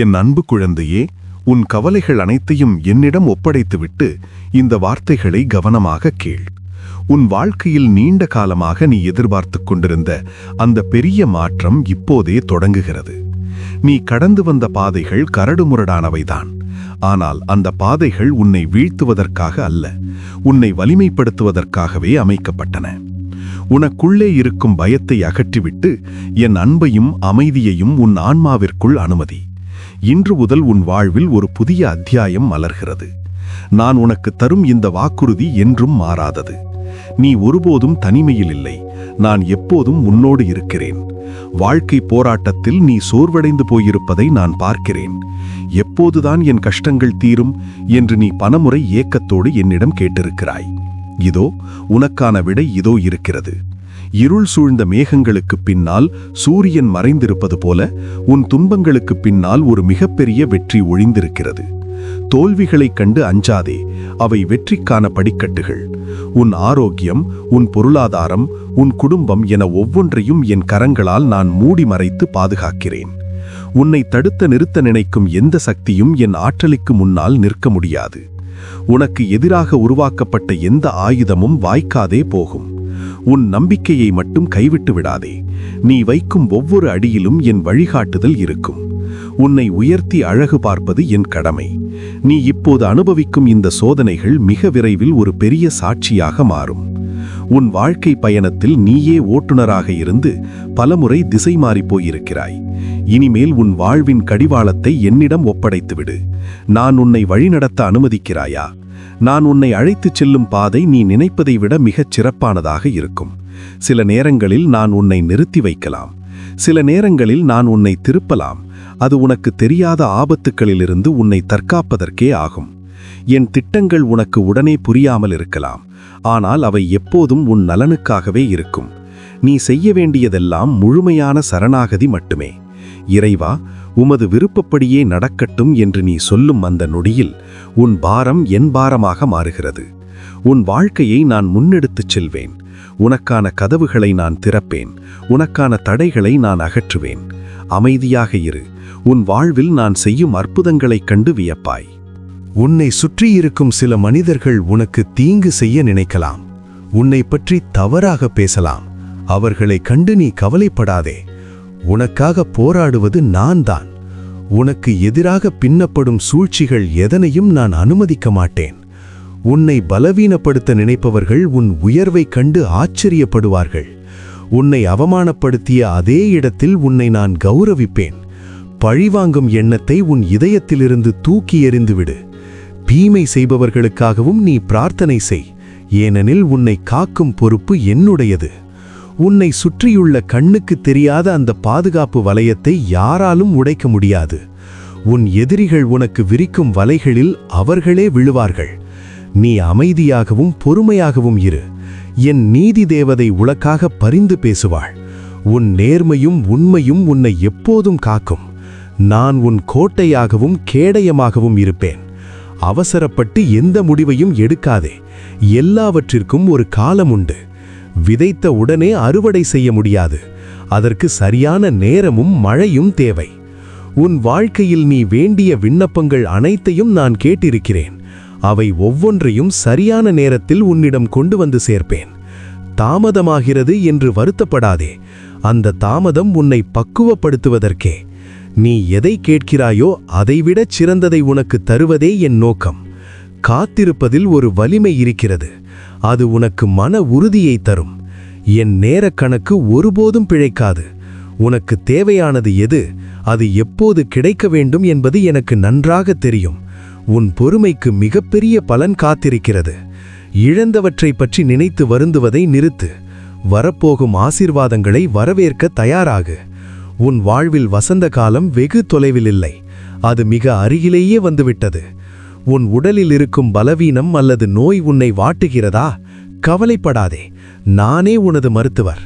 என் அன்பு குழந்தையே, உன் கவலைகள் அனைத்தையும் என்னிடம் ஒப்படைத்துவிட்டு இந்த வார்த்தைகளை கவனமாக கேள். உன் வாழ்க்கையில் நீண்ட காலமாக நீ எதிர்பார்த்துக் கொண்டிருந்த அந்த பெரிய மாற்றம் இப்போதே தொடங்குகிறது. நீ கடந்து வந்த பாதைகள் கரடுமுரடானவைதான். ஆனால் அந்த பாதைகள் உன்னை வீழ்த்துவதற்காக அல்ல, உன்னை வலிமைப்படுத்துவதற்காகவே அமைக்கப்பட்டன. உனக்குள்ளே இருக்கும் பயத்தை அகற்றிவிட்டு என் அன்பையும் அமைதியையும் உன் ஆன்மாவிற்குள் அனுமதி. இன்று முதல் உன் வாழ்வில் ஒரு புதிய அத்தியாயம் மலர்கிறது. நான் உனக்கு தரும் இந்த வாக்குறுதி என்றும் மாறாதது. நீ ஒருபோதும் தனிமையில் இல்லை. நான் எப்போதும் உன்னோடு இருக்கிறேன். வாழ்க்கை போராட்டத்தில் நீ சோர்வடைந்து போயிருப்பதை நான் பார்க்கிறேன். எப்போதுதான் என் கஷ்டங்கள் தீரும் என்று நீ பலமுறை ஏக்கத்தோடு என்னிடம் கேட்டிருக்கிறாய். இதோ உனக்கான விடை இதோ இருக்கிறது. இருள் சூழ்ந்த மேகங்களுக்கு பின்னால் சூரியன் மறைந்திருப்பது போல உன் துன்பங்களுக்கு பின்னால் ஒரு மிகப்பெரிய வெற்றி ஒளிந்திருக்கிறது. தோல்விகளைக் கண்டு அஞ்சாதே, அவை வெற்றிக்கான படிக்கட்டுகள். உன் ஆரோக்கியம், உன் பொருளாதாரம், உன் குடும்பம் என ஒவ்வொன்றையும் என் கரங்களால் நான் மூடி மறைத்து பாதுகாக்கிறேன். உன்னை தடுத்து நிறுத்த நினைக்கும் எந்த சக்தியும் என் ஆற்றலுக்கு முன்னால் நிற்க முடியாது. உனக்கு எதிராக உருவாக்கப்பட்ட எந்த ஆயுதமும் வாய்க்காதே போகும். உன் நம்பிக்கையை மட்டும் கைவிட்டு விடாதே. நீ வைக்கும் ஒவ்வொரு அடியிலும் என் வழிகாட்டுதல் இருக்கும். உன்னை உயர்த்தி அழகு பார்ப்பது என் கடமை. நீ இப்போது அனுபவிக்கும் இந்த சோதனைகள் மிக விரைவில் ஒரு பெரிய சாட்சியாக மாறும். உன் வாழ்க்கை பயணத்தில் நீயே ஓட்டுநராக இருந்து பலமுறை திசை மாறிப் போயிருக்கிறாய். இனிமேல் உன் வாழ்வின் கடிவாளத்தை என்னிடம் ஒப்படைத்துவிடு. நான் உன்னை வழிநடத்த அனுமதிக்கிறாயா? நான் உன்னை அழைத்துச் செல்லும் பாதை நீ நினைப்பதை விட மிகச் சிறப்பானதாக இருக்கும். சில நேரங்களில் நான் உன்னை நிறுத்தி வைக்கலாம். சில நேரங்களில் நான் உன்னை திருப்பலாம். அது உனக்கு தெரியாத ஆபத்துக்களிலிருந்து உன்னை தற்காப்பதற்கே ஆகும். என் திட்டங்கள் உனக்கு உடனே புரியாமல் இருக்கலாம். ஆனால் அவை எப்போதும் உன் நலனுக்காகவே இருக்கும். நீ செய்ய வேண்டியதெல்லாம் முழுமையான சரணாகதி மட்டுமே. இறைவா, உமது விருப்பப்படியே நடக்கட்டும் என்று நீ சொல்லும் அந்த நொடியில் உன் பாரம் என் பாரமாக மாறுகிறது. உன் வாழ்க்கையை நான் முன்னெடுத்துச் செல்வேன். உனக்கான கதவுகளை நான் திறப்பேன். உனக்கான தடைகளை நான் அகற்றுவேன். அமைதியாக இரு. உன் வாழ்வில் நான் செய்யும் அற்புதங்களைக் கண்டு வியப்பாய். உன்னை சுற்றியிருக்கும் சில மனிதர்கள் உனக்கு தீங்கு செய்ய நினைக்கலாம். உன்னை பற்றி தவறாக பேசலாம். அவர்களை கண்டு நீ கவலைப்படாதே. உனக்காக போராடுவது நான் தான். உனக்கு எதிராக பின்னப்படும் சூழ்ச்சிகள் எதனையும் நான் அனுமதிக்க மாட்டேன். உன்னை பலவீனப்படுத்த நினைப்பவர்கள் உன் உயர்வைக் கண்டு ஆச்சரியப்படுவார்கள். உன்னை அவமானப்படுத்திய அதே இடத்தில் உன்னை நான் கௌரவிப்பேன். பழிவாங்கும் எண்ணத்தை உன் இதயத்திலிருந்து தூக்கி எறிந்துவிடு. தீமை செய்பவர்களுக்காகவும் நீ பிரார்த்தனை செய். ஏனெனில் உன்னை காக்கும் பொறுப்பு என்னுடையது. உன்னை சுற்றியுள்ள கண்ணுக்கு தெரியாத அந்த பாதுகாப்பு வளையத்தை யாராலும் உடைக்க முடியாது. உன் எதிரிகள் உனக்கு விரிக்கும் வலைகளில் அவர்களே விழுவார்கள். நீ அமைதியாகவும் பொறுமையாகவும் இரு. என் நீதி தேவதை உனக்காக பரிந்து பேசுவாள். உன் நேர்மையும் உண்மையும் உன்னை எப்போதும் காக்கும். நான் உன் கோட்டையாகவும் கேடயமாகவும் இருப்பேன். அவசரப்பட்டு எந்த முடிவையும் எடுக்காதே. எல்லாவற்றிற்கும் ஒரு காலம் உண்டு. விதைத்த உடனே அறுவடை செய்ய முடியாது. அதற்கு சரியான நேரமும் மழையும் தேவை. உன் வாழ்க்கையில் நீ வேண்டிய விண்ணப்பங்கள் அனைத்தையும் நான் கேட்டிருக்கிறேன். அவை ஒவ்வொன்றையும் சரியான நேரத்தில் உன்னிடம் கொண்டு வந்து சேர்ப்பேன். தாமதமாகிறது என்று வருத்தப்படாதே. அந்த தாமதம் உன்னை பக்குவப்படுத்துவதற்கே. நீ எதை கேட்கிறாயோ அதைவிடச் சிறந்ததை உனக்கு தருவதே என் நோக்கம். காத்திருப்பதில் ஒரு வலிமை இருக்கிறது. அது உனக்கு மன உறுதியை தரும். என் நேரக் கணக்கு ஒருபோதும் பிழைக்காது. உனக்கு தேவையானது எது, அது எப்போது கிடைக்க வேண்டும் என்பது எனக்கு நன்றாக தெரியும். உன் பொறுமைக்கு மிகப்பெரிய பலன் காத்திருக்கிறது. இழந்தவற்றை பற்றி நினைத்து வருந்துவதை நிறுத்து. வரப்போகும் ஆசீர்வாதங்களை வரவேற்க தயாராகு. உன் வாழ்வில் வசந்த காலம் வெகு தொலைவில் இல்லை. அது மிக அருகிலேயே வந்துவிட்டது. உன் உடலில் இருக்கும் பலவீனம் அல்லது நோய் உன்னை வாட்டுகிறதா? கவலைப்படாதே. நானே உனது மருத்துவர்.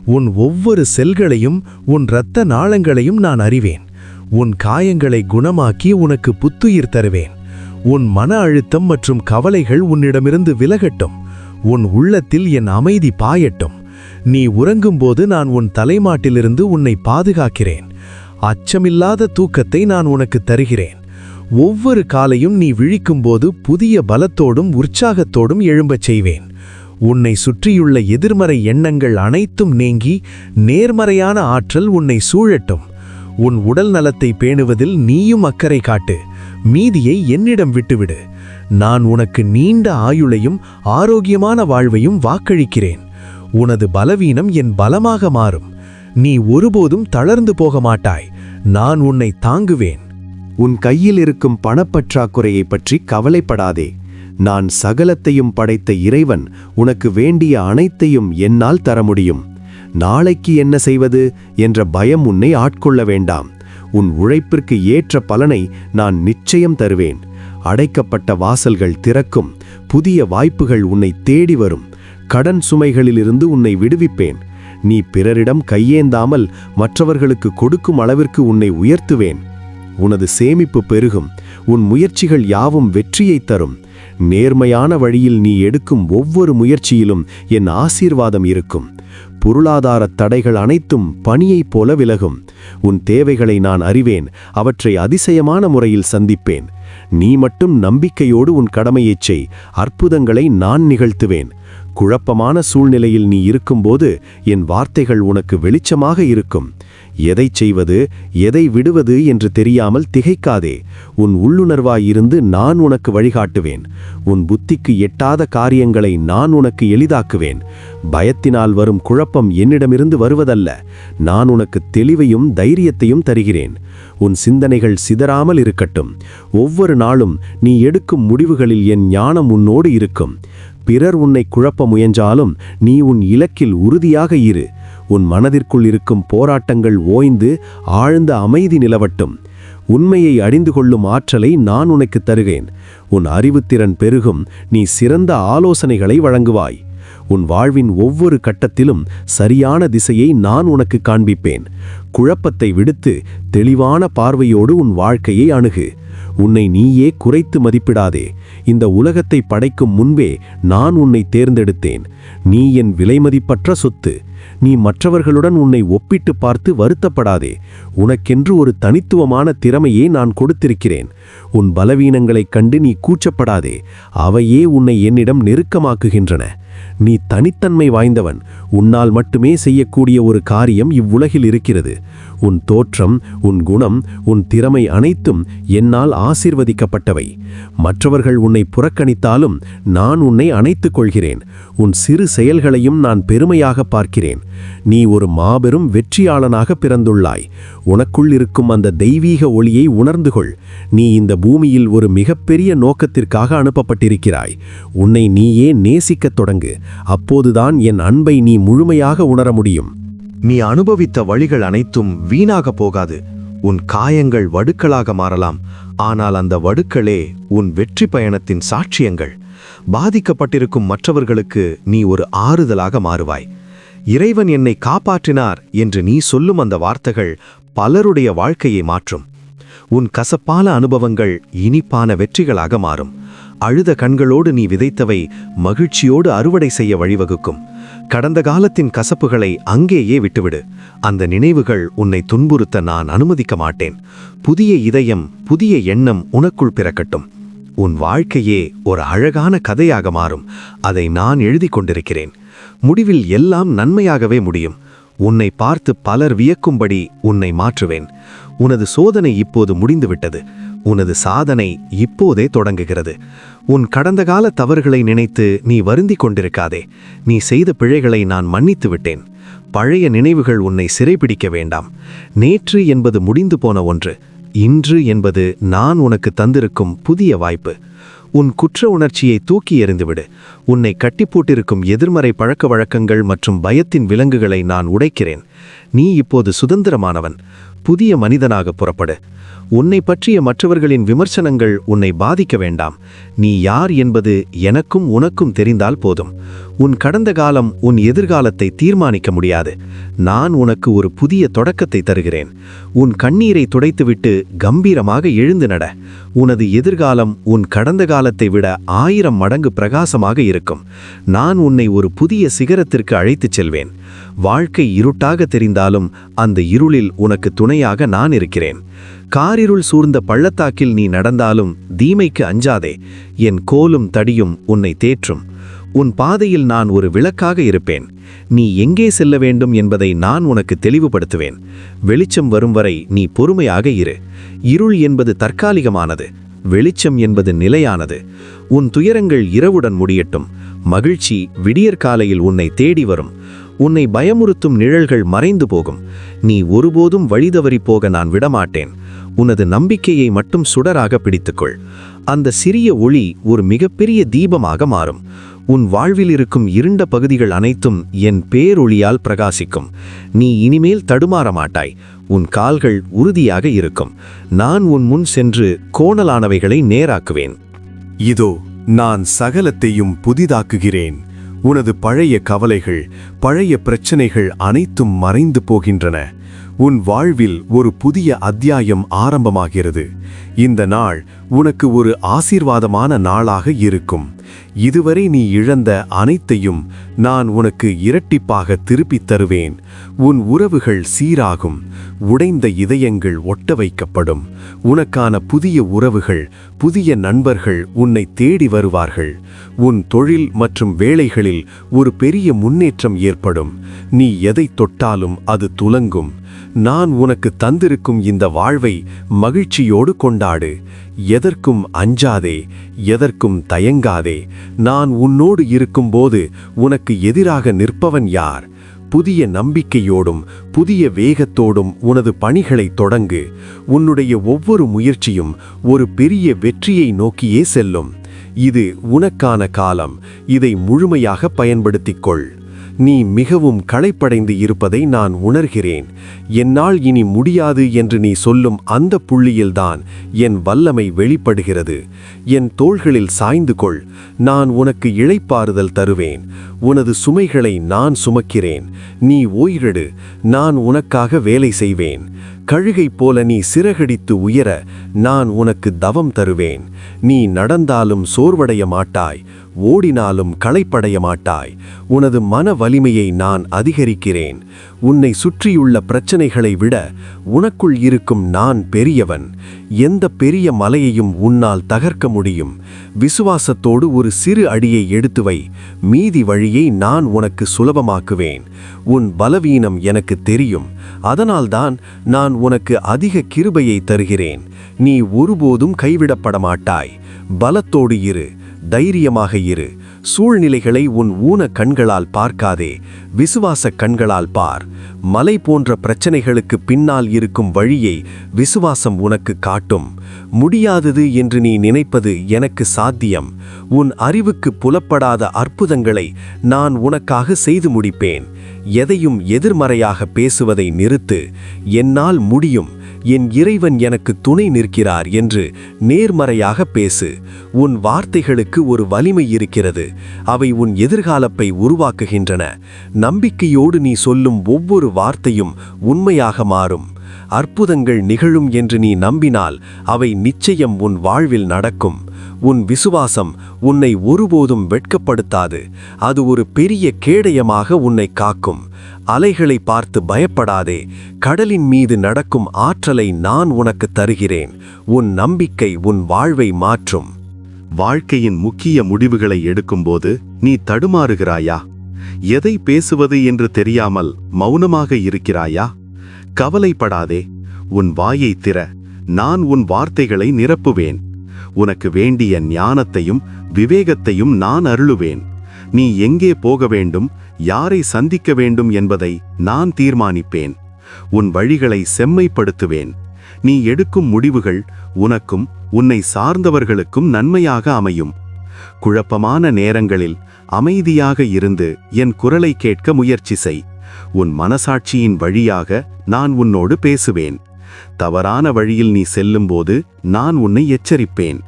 உன் ஒவ்வொரு செல்களையும் உன் இரத்த நாளங்களையும் நான் அறிவேன். உன் காயங்களை குணமாக்கி உனக்கு புத்துயிர் தருவேன். உன் மன அழுத்தம் மற்றும் கவலைகள் உன்னிடமிருந்து விலகட்டும். உன் உள்ளத்தில் என் அமைதி பாயட்டும். நீ உறங்கும்போது நான் உன் தலைமாட்டிலிருந்து உன்னை பாதுகாக்கிறேன். அச்சமில்லாத தூக்கத்தை நான் உனக்கு தருகிறேன். ஒவ்வொரு காலையும் நீ விழிக்கும்போது புதிய பலத்தோடும் உற்சாகத்தோடும் எழும்பச் செய்வேன். உன்னை சுற்றியுள்ள எதிர்மறை எண்ணங்கள் அனைத்தும் நீங்கி நேர்மறையான ஆற்றல் உன்னை சூழட்டும். உன் உடல் நலத்தை பேணுவதில் நீயும் அக்கறை காட்டு. மீதியை என்னிடம் விட்டுவிடு. நான் உனக்கு நீண்ட ஆயுளையும் ஆரோக்கியமான வாழ்வையும் வாக்களிக்கிறேன். உனது பலவீனம் என் பலமாக மாறும். நீ ஒருபோதும் தளர்ந்து போக மாட்டாய். நான் உன்னை தாங்குவேன். உன் கையில் இருக்கும் பணப்பற்றாக்குறையை பற்றி கவலைப்படாதே. நான் சகலத்தையும் படைத்த இறைவன் உனக்கு வேண்டிய அனைத்தையும் என்னால் தர முடியும். நாளைக்கு என்ன செய்வது என்ற பயம் உன்னை ஆட்கொள்ள வேண்டாம். உன் உழைப்பிற்கு ஏற்ற பலனை நான் நிச்சயம் தருவேன். அடைக்கப்பட்ட வாசல்கள் திறக்கும். புதிய வாய்ப்புகள் உன்னை தேடி வரும். கடன் சுமைகளிலிருந்து உன்னை விடுவிப்பேன். நீ பிறரிடம் கையேந்தாமல் மற்றவர்களுக்கு கொடுக்கும் அளவிற்கு உன்னை உயர்த்துவேன். உனது சேமிப்பு பெருகும். உன் முயற்சிகள் யாவும் வெற்றியை தரும். நேர்மையான வழியில் நீ எடுக்கும் ஒவ்வொரு முயற்சியிலும் என் ஆசீர்வாதம் இருக்கும். பொருளாதார தடைகள் அனைத்தும் பனியைப் போல விலகும். உன் தேவைகளை நான் அறிவேன். அவற்றை அதிசயமான முறையில் சந்திப்பேன். நீ மட்டும் நம்பிக்கையோடு உன் கடமையைச் செய். அற்புதங்களை நான் நிகழ்த்துவேன். குழப்பமான சூழ்நிலையில் நீ இருக்கும்போது என் வார்த்தைகள் உனக்கு வெளிச்சமாக இருக்கும். எதை செய்வது எதை விடுவது என்று தெரியாமல் திகைக்காதே. உன் உள்ளுணர்வாயிருந்து நான் உனக்கு வழிகாட்டுவேன். உன் புத்திக்கு எட்டாத காரியங்களை நான் உனக்கு எளிதாக்குவேன். பயத்தினால் வரும் குழப்பம் என்னிடமிருந்து வருவதல்ல. நான் உனக்கு தெளிவையும் தைரியத்தையும் தருகிறேன். உன் சிந்தனைகள் சிதறாமல் இருக்கட்டும். ஒவ்வொரு நாளும் நீ எடுக்கும் முடிவுகளில் என் ஞானம் உன்னோடு இருக்கும். பிறர் உன்னை குழப்ப முயன்றாலும் நீ உன் இலக்கில் உறுதியாக இரு. உன் மனதிற்குள் இருக்கும் போராட்டங்கள் ஓய்ந்து ஆழ்ந்த அமைதி நிலவட்டும். உண்மையை அறிந்து கொள்ளும் ஆற்றலை நான் உனக்கு தருகிறேன். உன் அறிவுத்திறன் பெருகும். நீ சிறந்த ஆலோசனைகளை வழங்குவாய். உன் வாழ்வின் ஒவ்வொரு கட்டத்திலும் சரியான திசையை நான் உனக்கு காண்பிப்பேன். குழப்பத்தை விடுத்து தெளிவான பார்வையோடு உன் வாழ்க்கையை அணுகு. உன்னை நீயே குறைத்து மதிப்பிடாதே. இந்த உலகத்தை படைக்கும் முன்பே நான் உன்னை தேர்ந்தெடுத்தேன். நீ என் விலைமதிப்பற்ற சொத்து. நீ மற்றவர்களுடன் உன்னை ஒப்பிட்டு பார்த்து வருத்தப்படாதே. உனக்கென்று ஒரு தனித்துவமான திறமையை நான் கொடுத்திருக்கிறேன். உன் பலவீனங்களைக் கண்டு நீ கூச்சப்படாதே. அவையே உன்னை என்னிடம் நெருக்கமாக்குகின்றன. நீ தனித்தன்மை வாய்ந்தவன். உன்னால் மட்டுமே செய்யக்கூடிய ஒரு காரியம் இவ்வுலகில் இருக்கிறது. உன் தோற்றம், உன் குணம், உன் திறமை அனைத்தும் என்னால் ஆசீர்வதிக்கப்பட்டவை. மற்றவர்கள் உன்னை புறக்கணித்தாலும் நான் உன்னை அணைத்துக் கொள்கிறேன். உன் சிறு செயல்களையும் நான் பெருமையாக பார்க்கிறேன். நீ ஒரு மாபெரும் வெற்றியாளனாக பிறந்துள்ளாய். உனக்குள் இருக்கும் அந்த தெய்வீக ஒளியை உணர்ந்து கொள். நீ இந்த பூமியில் ஒரு மிகப்பெரிய நோக்கத்திற்காக அனுப்பப்பட்டிருக்கிறாய். உன்னை நீயே நேசிக்கத் தொடங்கு. அப்போதுதான் என் அன்பை நீ முழுமையாக உணர முடியும். நீ அனுபவித்த வழிகள் அனைத்தும் வீணாக போகாது. உன் காயங்கள் வடுக்களாக மாறலாம். ஆனால் அந்த வடுக்களே உன் வெற்றி பயணத்தின் சாட்சியங்கள். பாதிக்கப்பட்டிருக்கும் மற்றவர்களுக்கு நீ ஒரு ஆறுதலாக மாறுவாய். இறைவன் என்னை காப்பாற்றினார் என்று நீ சொல்லும் அந்த வார்த்தைகள் பலருடைய வாழ்க்கையை மாற்றும். உன் கசப்பான அனுபவங்கள் இனிப்பான வெற்றிகளாக மாறும். அழுத கண்களோடு நீ விதைத்தவை மகிழ்ச்சியோடு அறுவடை செய்ய வழிவகுக்கும். கடந்த காலத்தின் கசப்புகளை அங்கேயே விட்டுவிடு. அந்த நினைவுகள் உன்னை துன்புறுத்த நான் அனுமதிக்க மாட்டேன். புதிய இதயம், புதிய எண்ணம் உனக்குள் பிறக்கட்டும். உன் வாழ்க்கையே ஒரு அழகான கதையாக மாறும். அதை நான் எழுதி கொண்டிருக்கிறேன். முடிவில் எல்லாம் நன்மையாகவே முடியும். உன்னை பார்த்து பலர் வியக்கும்படி உன்னை மாற்றுவேன். உனது சோதனை இப்போது முடிந்துவிட்டது. உனது சாதனை இப்போதே தொடங்குகிறது. உன் கடந்த கால தவறுகளை நினைத்து நீ வருந்திக் கொண்டிருக்காதே. நீ செய்த பிழைகளை நான் மன்னித்து விட்டேன். பழைய நினைவுகள் உன்னை சிறைபிடிக்க வேண்டாம். நேற்று என்பது முடிந்து போன ஒன்று. இன்று என்பது நான் உனக்கு தந்திருக்கும் புதிய வாய்ப்பு. உன் குற்ற உணர்ச்சியை தூக்கி எறிந்துவிடு. உன்னை கட்டிப்போட்டிருக்கும் எதிர்மறை பழக்க வழக்கங்கள் மற்றும் பயத்தின் விலங்குகளை நான் உடைக்கிறேன். நீ இப்போது சுதந்திரமானவன். புதிய மனிதனாக புறப்படு. உன்னை பற்றிய மற்றவர்களின் விமர்சனங்கள் உன்னை பாதிக்க வேண்டாம். நீ யார் என்பது எனக்கும் உனக்கும் தெரிந்தால் போதும். உன் கடந்த காலம் உன் எதிர்காலத்தை தீர்மானிக்க முடியாது. நான் உனக்கு ஒரு புதிய தொடக்கத்தை தருகிறேன். உன் கண்ணீரை துடைத்துவிட்டு கம்பீரமாக எழுந்து நட. உனது எதிர்காலம் உன் கடந்த காலத்தை விட 1000 மடங்கு பிரகாசமாக இருக்கும். நான் உன்னை ஒரு புதிய சிகரத்திற்கு அழைத்துச் செல்வேன். வாழ்க்கை இருட்டாக தெரிந்தாலும் அந்த இருளில் உனக்கு துணையாக நான் இருக்கிறேன். காரிருள் சூழ்ந்த பள்ளத்தாக்கில் நீ நடந்தாலும் தீமைக்கு அஞ்சாதே. என் கோலும் தடியும் உன்னை தேற்றும். உன் பாதையில் நான் ஒரு விளக்காக இருப்பேன். நீ எங்கே செல்ல வேண்டும் என்பதை நான் உனக்கு தெளிவுபடுத்துவேன். வெளிச்சம் வரும் வரை நீ பொறுமையாக இரு. இருள் என்பது தற்காலிகமானது, வெளிச்சம் என்பது நிலையானது. உன் துயரங்கள் இரவுடன் முடியட்டும். மகிழ்ச்சி விடியற்காலையில் உன்னை தேடி வரும். உன்னை பயமுறுத்தும் நிழல்கள் மறைந்து போகும். நீ ஒருபோதும் வழிதவறி போக நான் விடமாட்டேன். உனது நம்பிக்கையை மட்டும் சுடராக பிடித்துக்கொள். அந்த சிறிய ஒளி ஒரு மிகப்பெரிய தீபமாக மாறும். உன் வாழ்வில் இருக்கும் இருண்ட பகுதிகள் அனைத்தும் என் பேரொளியால் பிரகாசிக்கும். நீ இனிமேல் தடுமாற மாட்டாய். உன் கால்கள் உறுதியாக இருக்கும். நான் உன் முன் சென்று கோணலானவைகளை நேராக்குவேன். இதோ நான் சகலத்தையும் புதிதாக்குகிறேன். உனது பழைய கவலைகள், பழைய பிரச்சனைகள் அனைத்தும் மறைந்து போகின்றன. உன் வாழ்வில் ஒரு புதிய அத்தியாயம் ஆரம்பமாகிறது. இந்த நாள் உனக்கு ஒரு ஆசீர்வாதமான நாளாக இருக்கும். இதுவரை நீ இழந்த அனைத்தையும் நான் உனக்கு இரட்டிப்பாக திருப்பித் தருவேன். உன் உறவுகள் சீராகும். உடைந்த இதயங்கள் ஒட்ட வைக்கப்படும். உனக்கான புதிய உறவுகள், புதிய நண்பர்கள் உன்னை தேடி வருவார்கள். உன் தொழில் மற்றும் வேலைகளில் ஒரு பெரிய முன்னேற்றம் ஏற்படும். நீ எதை தொட்டாலும் அது துலங்கும். நான் உனக்கு தந்திருக்கும் இந்த வாழ்வை மகிழ்ச்சியோடு கொண்டாடு. எதற்கும் அஞ்சாதே, எதற்கும் தயங்காதே. நான் உன்னோடு இருக்கும்போது உனக்கு எதிராக நிற்பவன் யார்? புதிய நம்பிக்கையோடும் புதிய வேகத்தோடும் உனது பணிகளை தொடங்கு. உன்னுடைய ஒவ்வொரு முயற்சியும் ஒரு பெரிய வெற்றியை நோக்கியே செல்லும். இது உனக்கான காலம். இதை முழுமையாக பயன்படுத்திக்கொள். நீ மிகவும் களைப்படைந்து இருப்பதை நான் உணர்கிறேன். என்னால் இனி முடியாது என்று நீ சொல்லும் அந்த புள்ளியில்தான் என் வல்லமை வெளிப்படுகிறது. என் தோள்களில் சாய்ந்து கொள். நான் உனக்கு இளைப்பாறுதல் தருவேன். உனது சுமைகளை நான் சுமக்கிறேன். நீ ஓய்வெடு. நான் உனக்காக வேலை செய்வேன். கழுகை போல நீ சிறகடித்து உயர நான் உனக்கு தவம் தருவேன். நீ நடந்தாலும் சோர்வடைய மாட்டாய், ஓடினாலும் களைப்படைய மாட்டாய். உனது மன வலிமையை நான் அதிகரிக்கிறேன். உன்னை சுற்றியுள்ள பிரச்சனைகளை விட உனக்குள் இருக்கும் நான் பெரியவன். எந்த பெரிய மலையையும் உன்னால் தகர்க்க முடியும். விசுவாசத்தோடு ஒரு சிறு அடியை எடுத்து வை. மீதி வழியை நான் உனக்கு சுலபமாக்குவேன். உன் பலவீனம் எனக்கு தெரியும். அதனால்தான் நான் உனக்கு அதிக கிருபையை தருகிறேன். நீ ஒருபோதும் கைவிடப்பட மாட்டாய். பலத்தோடு இரு, தைரியமாக இரு. சூழ்நிலைகளை உன் ஊன கண்களால் பார்க்காதே, விசுவாச கண்களால் பார். மலை போன்ற பிரச்சனைகளுக்கு பின்னால் இருக்கும் வழியை விசுவாசம் உனக்கு காட்டும். முடியாதது என்று நீ நினைப்பது எனக்கு சாத்தியம். உன் அறிவுக்கு புலப்படாத அற்புதங்களை நான் உனக்காக செய்து முடிப்பேன். எதையும் எதிர்மறையாக பேசுவதை நிறுத்து. என்னால் முடியும், என் இறைவன் எனக்கு துணை நிற்கிறார் என்று நேர்மறையாக பேசு. உன் வார்த்தைகளுக்கு ஒரு வலிமை இருக்கிறது. அவை உன் எதிர்காலத்தை உருவாக்குகின்றன. நம்பிக்கையோடு நீ சொல்லும் ஒவ்வொரு வார்த்தையும் உண்மையாக மாறும். அற்புதங்கள் நிகழும் என்று நீ நம்பினால் அவை நிச்சயம் உன் வாழ்வில் நடக்கும். உன் விசுவாசம் உன்னை ஒருபோதும் வெட்கப்படுத்தாது. அது ஒரு பெரிய கேடயமாக உன்னை காக்கும். அலைகளை பார்த்து பயப்படாதே. கடலின் மீது நடக்கும் ஆற்றலை நான் உனக்கு தருகிறேன். உன் நம்பிக்கை உன் வாழ்வை மாற்றும். வாழ்க்கையின் முக்கிய முடிவுகளை எடுக்கும்போது நீ தடுமாறுகிறாயா? எதை பேசுவது என்று தெரியாமல் மௌனமாக இருக்கிறாயா? கவலைப்படாதே. உன் வாயை திற. நான் உன் வார்த்தைகளை நிரப்புவேன். உனக்கு வேண்டிய ஞானத்தையும் விவேகத்தையும் நான் அருளுவேன். நீ எங்கே போக வேண்டும், யாரை சந்திக்க வேண்டும் என்பதை நான் தீர்மானிப்பேன். உன் வழிகளை செம்மைப்படுத்துவேன். நீ எடுக்கும் முடிவுகள் உனக்கும் உன்னை சார்ந்தவர்களுக்கும் நன்மையாக அமையும். குழப்பமான நேரங்களில் அமைதியாக இருந்து என் குரலை கேட்க முயற்சி செய். உன் மனசாட்சியின் வழியாக நான் உன்னோடு பேசுவேன். தவறான வழியில் நீ செல்லும்போது நான் உன்னை எச்சரிப்பேன்.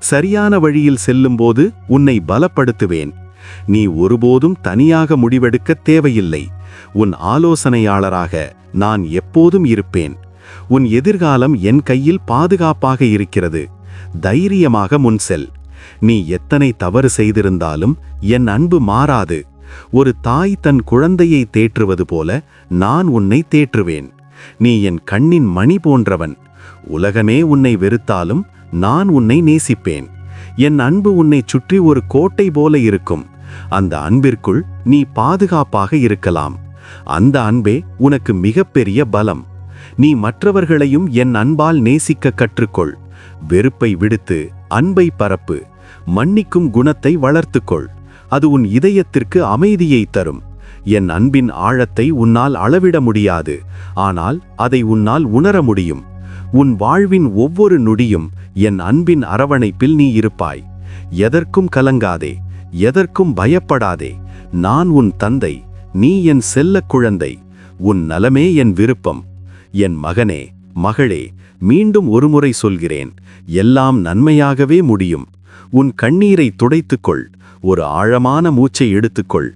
சரியான வழியில் செல்லும்போது உன்னை பலப்படுத்துவேன். நீ ஒருபோதும் தனியாக முடிவெடுக்க தேவையில்லை. உன் ஆலோசனையாளராக நான் எப்போதும் இருப்பேன். உன் எதிர்காலம் என் கையில் பாதுகாப்பாக இருக்கிறது. தைரியமாக முன் செல். நீ எத்தனை தவறு செய்திருந்தாலும் என் அன்பு மாறாது. ஒரு தாய் தன் குழந்தையை தேற்றுவது போல நான் உன்னை தேற்றுவேன். நீ என் கண்ணின் மணி போன்றவன். உலகமே உன்னை வெறுத்தாலும் நான் உன்னை நேசிப்பேன். என் அன்பு உன்னை சுற்றி ஒரு கோட்டை போல இருக்கும். அந்த அன்பிற்குள் நீ பாதுகாப்பாக இருக்கலாம். அந்த அன்பே உனக்கு மிகப்பெரிய பலம். நீ மற்றவர்களையும் என் அன்பால் நேசிக்க கற்றுக்கொள். வெறுப்பை விடுத்து அன்பை பரப்பு. மன்னிக்கும் குணத்தை வளர்த்துக்கொள். அது உன் இதயத்திற்கு அமைதியை தரும். என் அன்பின் ஆழத்தை உன்னால் அளவிட முடியாது, ஆனால் அதை உன்னால் உணர முடியும். உன் வாழ்வின் ஒவ்வொரு நொடியும் என் அன்பின் அரவணைப்பில் நீ இருப்பாய். எதற்கும் கலங்காதே, எதற்கும் பயப்படாதே. நான் உன் தந்தை, நீ என் செல்லக் குழந்தை. உன் நலமே என் விருப்பம். என் மகனே, மகளே, மீண்டும் ஒருமுறை சொல்கிறேன், எல்லாம் நன்மையாகவே முடியும். உன் கண்ணீரை துடைத்துக்கொள். ஒரு ஆழமான மூச்சை எடுத்துக்கொள்.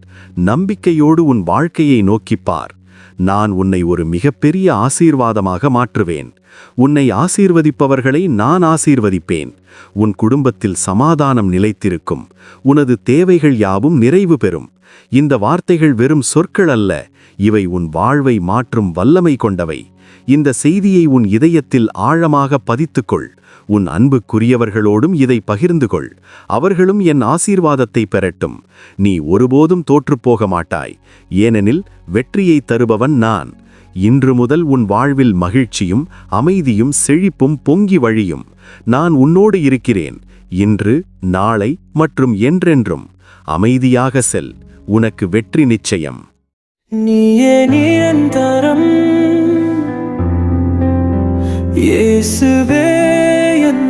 நம்பிக்கையோடு உன் வாழ்க்கையை நோக்கிப்பார். நான் உன்னை ஒரு மிகப்பெரிய ஆசீர்வாதமாக மாற்றுவேன். உன்னை ஆசீர்வதிப்பவர்களை நான் ஆசீர்வதிப்பேன். உன் குடும்பத்தில் சமாதானம் நிலைத்திருக்கும். உனது தேவைகள் யாவும் நிறைவு பெறும். இந்த வார்த்தைகள் வெறும் சொற்கள் அல்ல, இவை உன் வாழ்வை மாற்றும் வல்லமை கொண்டவை. இந்த செய்தியை உன் இதயத்தில் ஆழமாக பதித்துக்கொள். உன் அன்புக்குரியவர்களோடும் இதை பகிர்ந்து கொள். அவர்களும் என் ஆசீர்வாதத்தை பெறட்டும். நீ ஒருபோதும் தோற்றுப்போக மாட்டாய், ஏனெனில் வெற்றியை தருபவன் நான். இன்று முதல் உன் வாழ்வில் மகிழ்ச்சியும் அமைதியும் செழிப்பும் பொங்கி வழியும். நான் உன்னோடு இருக்கிறேன், இன்று, நாளை மற்றும் என்றென்றும். அமைதியாக செல், உனக்கு வெற்றி நிச்சயம். நீயே நிரந்தரம், இயேசுவே என்